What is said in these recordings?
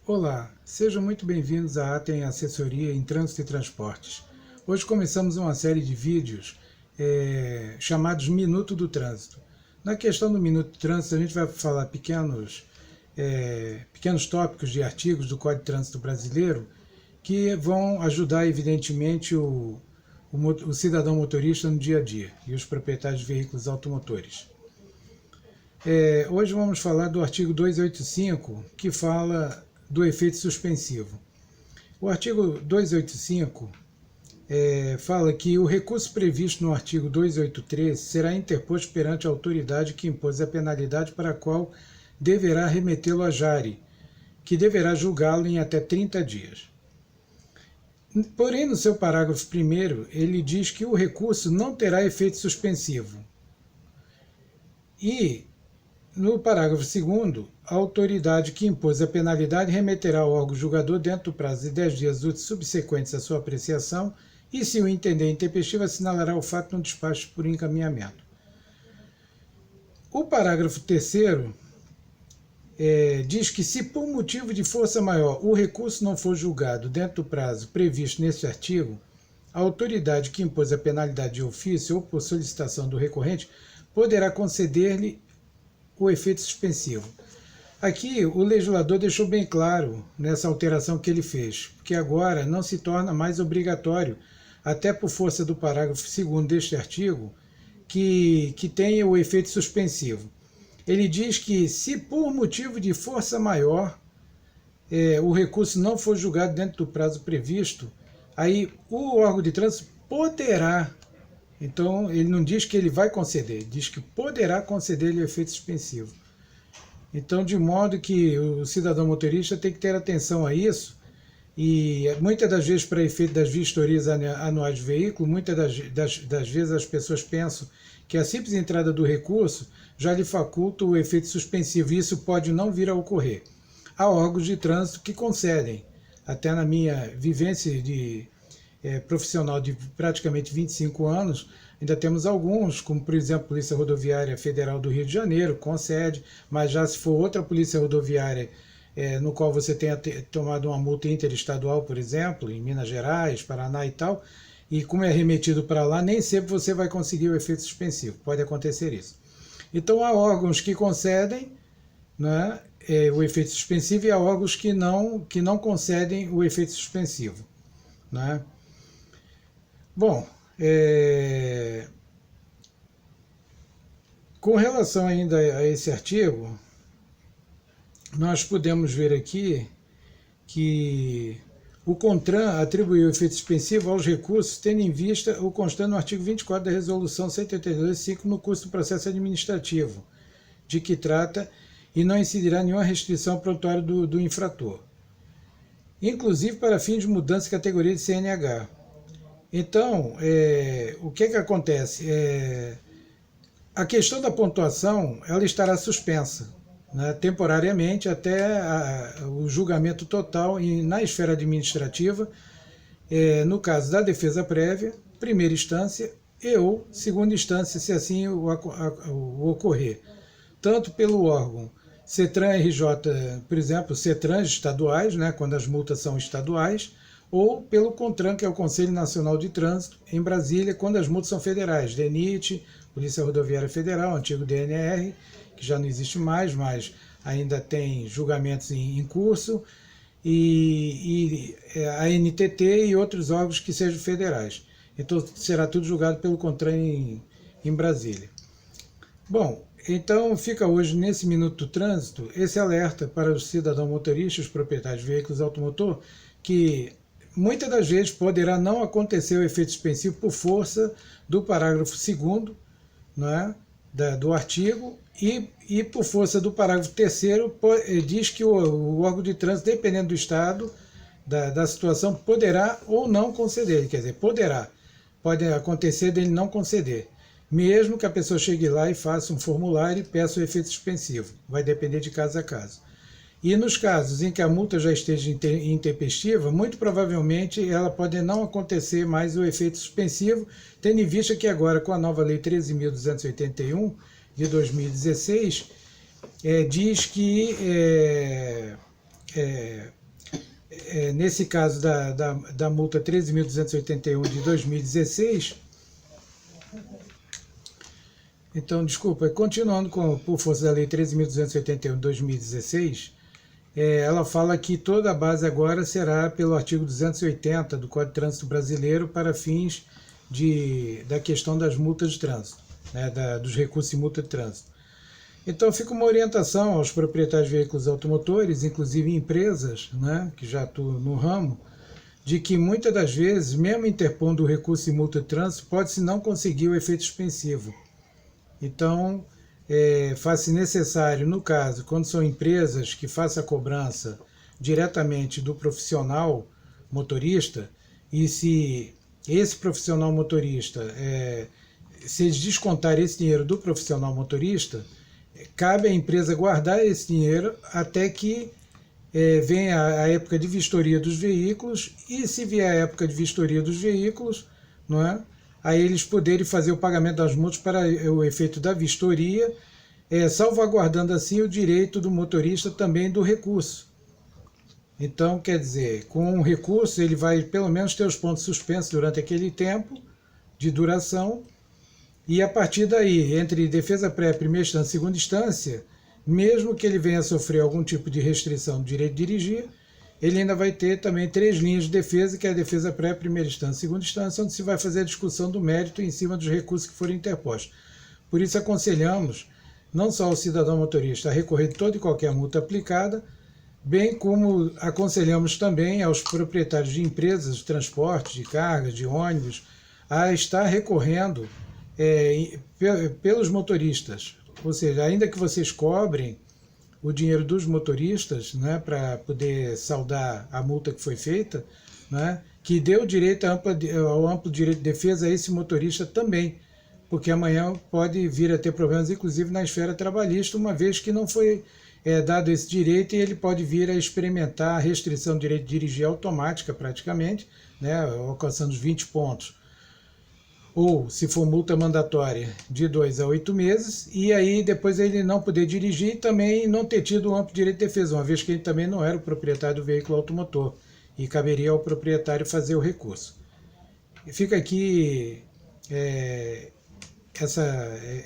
Olá, sejam muito bem-vindos à Atem Assessoria em Trânsito e Transportes. Hoje começamos uma série de vídeos chamados Minuto do Trânsito. Na questão do Minuto do Trânsito, a gente vai falar pequenos tópicos de artigos do Código de Trânsito Brasileiro que vão ajudar, evidentemente, o cidadão motorista no dia a dia e os proprietários de veículos automotores. Hoje vamos falar do artigo 285, que fala do efeito suspensivo. O artigo 285 fala que o recurso previsto no artigo 283 será interposto perante a autoridade que impôs a penalidade para a qual deverá remetê-lo à JARE, que deverá julgá-lo em até 30 dias. Porém, no seu parágrafo 1º, ele diz que o recurso não terá efeito suspensivo. E no parágrafo 2º, a autoridade que impôs a penalidade remeterá ao órgão julgador dentro do prazo de 10 dias úteis subsequentes à sua apreciação e, se o entender intempestivo, assinalará o fato no despacho por encaminhamento. O parágrafo 3º diz que, se por motivo de força maior o recurso não for julgado dentro do prazo previsto neste artigo, a autoridade que impôs a penalidade de ofício ou por solicitação do recorrente poderá conceder-lhe o efeito suspensivo. Aqui o legislador deixou bem claro nessa alteração que ele fez, que agora não se torna mais obrigatório, até por força do parágrafo 2º deste artigo, que tenha o efeito suspensivo. Ele diz que, se por motivo de força maior o recurso não for julgado dentro do prazo previsto, aí o órgão de trânsito poderá. Então, ele não diz que ele vai conceder, diz que poderá conceder-lhe o efeito suspensivo. Então, de modo que o cidadão motorista tem que ter atenção a isso, e muitas das vezes, para efeito das vistorias anuais de veículo, muitas das vezes as pessoas pensam que a simples entrada do recurso já lhe faculta o efeito suspensivo, e isso pode não vir a ocorrer. Há órgãos de trânsito que concedem, até na minha vivência de profissional de praticamente 25 anos, ainda temos alguns, como por exemplo a Polícia Rodoviária Federal do Rio de Janeiro, concede, mas já se for outra polícia rodoviária no qual você tenha tomado uma multa interestadual, por exemplo, em Minas Gerais, Paraná e tal, e como é remetido para lá, nem sempre você vai conseguir o efeito suspensivo, pode acontecer isso. Então há órgãos que concedem, né, o efeito suspensivo, e há órgãos que não concedem o efeito suspensivo, né? Bom, com relação ainda a esse artigo, nós podemos ver aqui que o CONTRAN atribuiu o efeito suspensivo aos recursos, tendo em vista o constante no artigo 24 da Resolução 182.5 no curso do processo administrativo, de que trata, e não incidirá nenhuma restrição ao prontuário do infrator, inclusive para fins de mudança de categoria de CNH. Então, o que acontece? A questão da pontuação ela estará suspensa, né, temporariamente até o julgamento total na esfera administrativa, no caso da defesa prévia, primeira instância e ou segunda instância, se assim o ocorrer, tanto pelo órgão CETRAN RJ, por exemplo, CETRANs estaduais, né, quando as multas são estaduais, ou pelo CONTRAN, que é o Conselho Nacional de Trânsito, em Brasília, quando as multas são federais, DENIT, Polícia Rodoviária Federal, antigo DNR, que já não existe mais, mas ainda tem julgamentos em curso, e a NTT e outros órgãos que sejam federais. Então será tudo julgado pelo CONTRAN em Brasília. Bom, então fica hoje nesse Minuto do Trânsito esse alerta para os cidadãos motoristas, os proprietários de veículos automotor, que muitas das vezes poderá não acontecer o efeito suspensivo por força do parágrafo 2º, né, do artigo, e por força do parágrafo 3º, diz que o órgão de trânsito, dependendo do estado, da situação, poderá ou não conceder. Quer dizer, pode acontecer dele não conceder, mesmo que a pessoa chegue lá e faça um formulário e peça o efeito suspensivo. Vai depender de caso a caso. E nos casos em que a multa já esteja intempestiva, muito provavelmente ela pode não acontecer mais o efeito suspensivo, tendo em vista que agora, com a nova Lei 13.281 de 2016, diz que nesse caso da multa 13.281 de 2016, então, desculpa, continuando por força da lei 13.281 de 2016, ela fala que toda a base agora será pelo artigo 280 do Código de Trânsito Brasileiro para fins da questão das multas de trânsito, né, dos recursos de multa de trânsito. Então fica uma orientação aos proprietários de veículos automotores, inclusive empresas, né, que já atuam no ramo, de que muitas das vezes, mesmo interpondo o recurso de multa de trânsito, pode-se não conseguir o efeito suspensivo. Então, faz-se necessário, no caso, quando são empresas que façam a cobrança diretamente do profissional motorista, e se esse profissional motorista, se eles descontarem esse dinheiro do profissional motorista, cabe à empresa guardar esse dinheiro até que venha a época de vistoria dos veículos, e se vier a época de vistoria dos veículos, não é? Aí eles poderem fazer o pagamento das multas para o efeito da vistoria, salvaguardando assim o direito do motorista também do recurso. Então, quer dizer, com o recurso ele vai pelo menos ter os pontos suspensos durante aquele tempo de duração, e a partir daí, entre defesa prévia, primeira instância e segunda instância, mesmo que ele venha a sofrer algum tipo de restrição do direito de dirigir, ele ainda vai ter também 3 linhas de defesa, que é a defesa prévia, primeira instância e segunda instância, onde se vai fazer a discussão do mérito em cima dos recursos que forem interpostos. Por isso aconselhamos não só o cidadão motorista a recorrer de toda e qualquer multa aplicada, bem como aconselhamos também aos proprietários de empresas de transporte, de carga, de ônibus, a estar recorrendo pelos motoristas. Ou seja, ainda que vocês cobrem o dinheiro dos motoristas, né, para poder saldar a multa que foi feita, né, que dê o direito ao amplo direito de defesa a esse motorista também, porque amanhã pode vir a ter problemas, inclusive na esfera trabalhista, uma vez que não foi dado esse direito, e ele pode vir a experimentar a restrição do direito de dirigir automática praticamente, né, alcançando os 20 pontos. Ou, se for multa mandatória, de 2 a 8 meses, e aí depois ele não poder dirigir e também não ter tido um amplo direito de defesa, uma vez que ele também não era o proprietário do veículo automotor, e caberia ao proprietário fazer o recurso. E fica aqui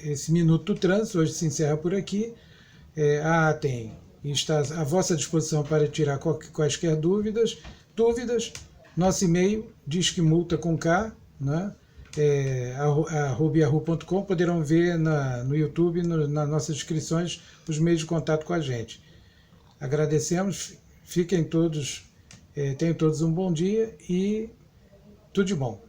esse Minuto do Trânsito, hoje se encerra por aqui. A ATEM está à vossa disposição para tirar quaisquer dúvidas. Nosso e-mail, disquemulta com K, né? @yahoo.com, poderão ver no YouTube, nas nossas descrições, os meios de contato com a gente. Agradecemos, tenham todos um bom dia e tudo de bom.